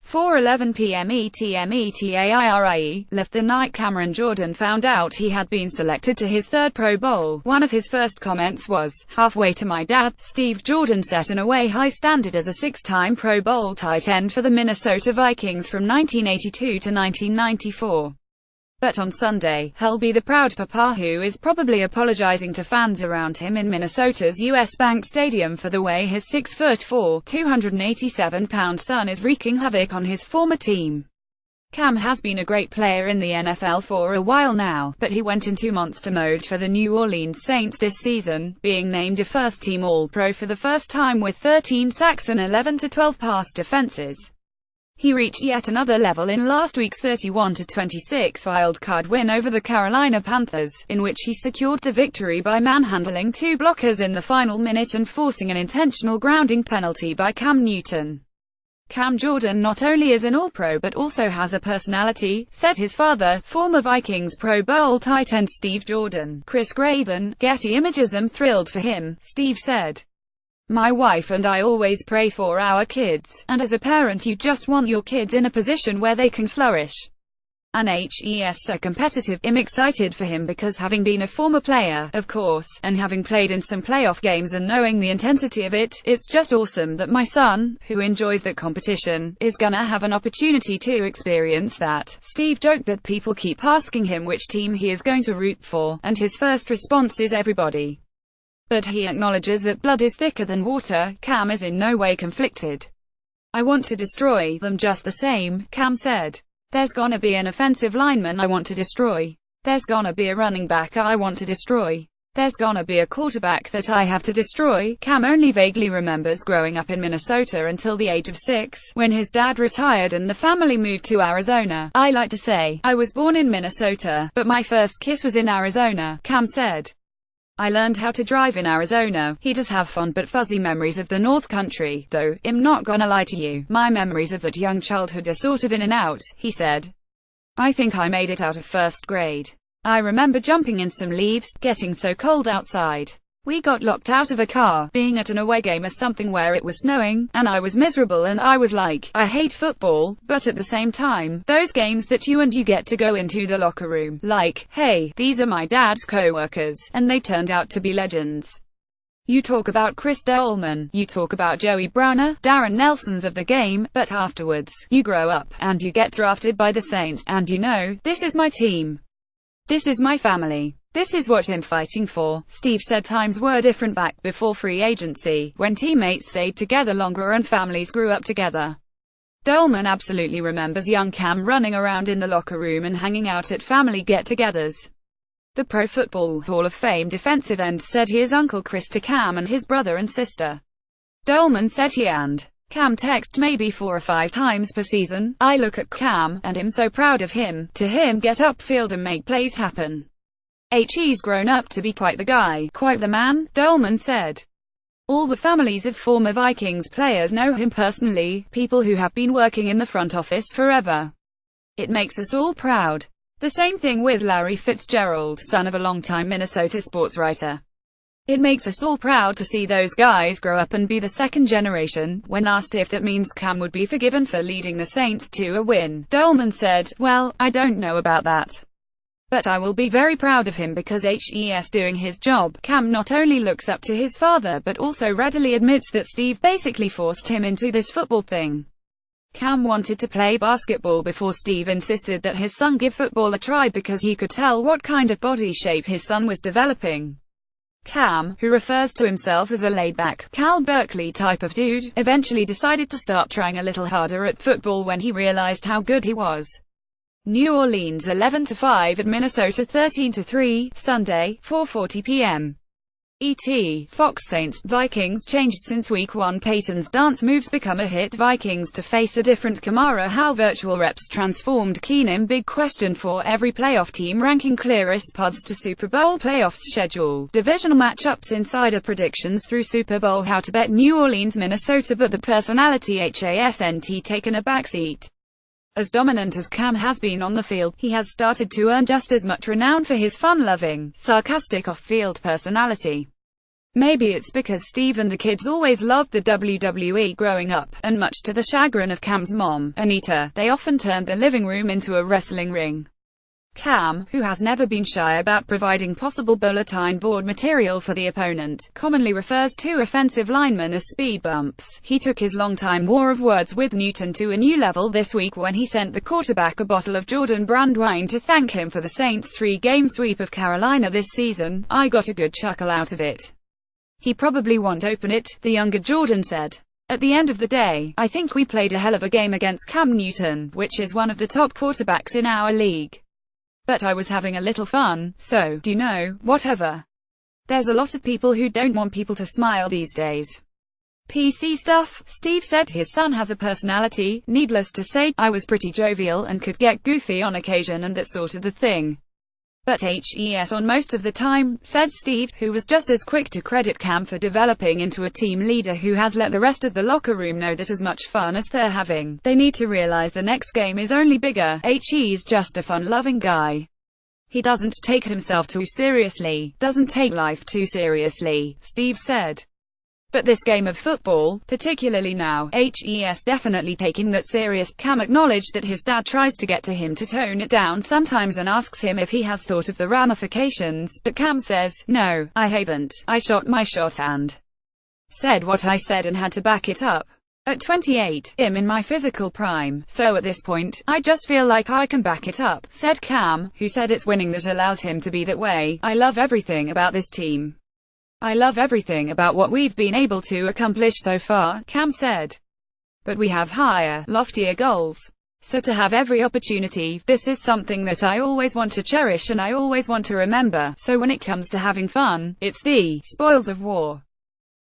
4:11 p.m. ETMETAIRIE, left the night Cameron Jordan found out he had been selected to his third Pro Bowl. One of his first comments was, "Halfway to my dad." Steve Jordan set an away high standard as a six-time Pro Bowl tight end for the Minnesota Vikings from 1982 to 1994. But on Sunday, he'll be the proud papa who is probably apologizing to fans around him in Minnesota's U.S. Bank Stadium for the way his 6'4", 287-pound son is wreaking havoc on his former team. Cam has been a great player in the NFL for a while now, but he went into monster mode for the New Orleans Saints this season, being named a first-team All-Pro for the first time with 13 sacks and 11 to 12 pass defenses. He reached yet another level in last week's 31-26 wild-card win over the Carolina Panthers, in which he secured the victory by manhandling two blockers in the final minute and forcing an intentional grounding penalty by Cam Newton. Cam Jordan not only is an All-Pro but also has a personality, said his father, former Vikings Pro Bowl tight end Steve Jordan. Chris Graven, Getty Images: "I'm thrilled for him," Steve said. "My wife and I always pray for our kids, and as a parent you just want your kids in a position where they can flourish. And he's so competitive. I'm excited for him because having been a former player, of course, and having played in some playoff games and knowing the intensity of it, it's just awesome that my son, who enjoys that competition, is gonna have an opportunity to experience that." Steve joked that people keep asking him which team he is going to root for, and his first response is everybody. But he acknowledges that blood is thicker than water. Cam is in no way conflicted. "I want to destroy them just the same," Cam said. "There's gonna be an offensive lineman I want to destroy. There's gonna be a running back I want to destroy. There's gonna be a quarterback that I have to destroy." Cam only vaguely remembers growing up in Minnesota until the age of 6, when his dad retired and the family moved to Arizona. "I like to say, I was born in Minnesota, but my first kiss was in Arizona," Cam said. "I learned how to drive in Arizona." He does have fond but fuzzy memories of the North Country, though. "I'm not gonna lie to you, my memories of that young childhood are sort of in and out," he said. "I think I made it out of first grade. I remember jumping in some leaves, getting so cold outside. We got locked out of a car, being at an away game or something where it was snowing, and I was miserable and I was like, I hate football, but at the same time, those games that you get to go into the locker room, like, hey, these are my dad's co-workers, and they turned out to be legends. You talk about Chris Dolman, you talk about Joey Browner, Darren Nelsons of the game, but afterwards, you grow up, and you get drafted by the Saints, and you know, this is my team. This is my family. This is what I'm fighting for." Steve said times were different back before free agency, when teammates stayed together longer and families grew up together. Dolman absolutely remembers young Cam running around in the locker room and hanging out at family get-togethers. The Pro Football Hall of Fame defensive end said he is Uncle Chris to Cam and his brother and sister. Dolman said he and Cam text maybe 4 or 5 times per season. "I look at Cam, and I'm so proud of him. To him get upfield and make plays happen. He's grown up to be quite the guy, quite the man," Dolman said. All the families of former Vikings players know him personally, people who have been working in the front office forever. "It makes us all proud." The same thing with Larry Fitzgerald, son of a longtime Minnesota sports writer. "It makes us all proud to see those guys grow up and be the second generation." When asked if that means Cam would be forgiven for leading the Saints to a win, Dolman said, "Well, I don't know about that. But I will be very proud of him because he's doing his job." Cam not only looks up to his father but also readily admits that Steve basically forced him into this football thing. Cam wanted to play basketball before Steve insisted that his son give football a try because he could tell what kind of body shape his son was developing. Cam, who refers to himself as a laid-back, Cal Berkeley type of dude, eventually decided to start trying a little harder at football when he realized how good he was. New Orleans 11-5 at Minnesota 13-3, Sunday, 4:40 p.m. ET. Fox. Saints, Vikings changed since Week 1. Peyton's dance moves become a hit. Vikings to face a different Kamara. How virtual reps transformed Keenum. Big question for every playoff team. Ranking clearest paths to Super Bowl playoffs schedule. Divisional matchups. Insider predictions through Super Bowl. How to bet New Orleans, Minnesota, but the personality hasn't taken a backseat. As dominant as Cam has been on the field, he has started to earn just as much renown for his fun-loving, sarcastic off-field personality. Maybe it's because Steve and the kids always loved the WWE growing up, and much to the chagrin of Cam's mom, Anita, they often turned the living room into a wrestling ring. Cam, who has never been shy about providing possible bulletin board material for the opponent, commonly refers to offensive linemen as speed bumps. He took his longtime war of words with Newton to a new level this week when he sent the quarterback a bottle of Jordan brand wine to thank him for the Saints' 3-game sweep of Carolina this season. "I got a good chuckle out of it. He probably won't open it," the younger Jordan said. "At the end of the day, I think we played a hell of a game against Cam Newton, which is one of the top quarterbacks in our league. But I was having a little fun, so, do you know, whatever. There's a lot of people who don't want people to smile these days. PC stuff." Steve said his son has a personality. "Needless to say, I was pretty jovial and could get goofy on occasion and that sort of the thing. But HES on most of the time," said Steve, who was just as quick to credit Cam for developing into a team leader who has let the rest of the locker room know that as much fun as they're having, they need to realize the next game is only bigger. "He's just a fun-loving guy. He doesn't take himself too seriously, doesn't take life too seriously," Steve said. "But this game of football, particularly now, he's definitely taking that serious." Cam acknowledged that his dad tries to get to him to tone it down sometimes and asks him if he has thought of the ramifications, but Cam says, "No, I haven't. I shot my shot and said what I said and had to back it up. At 28, I'm in my physical prime, so at this point, I just feel like I can back it up," said Cam, who said it's winning that allows him to be that way. "I love everything about this team. I love everything about what we've been able to accomplish so far," Cam said. "But we have higher, loftier goals. So to have every opportunity, this is something that I always want to cherish and I always want to remember. So when it comes to having fun, it's the spoils of war."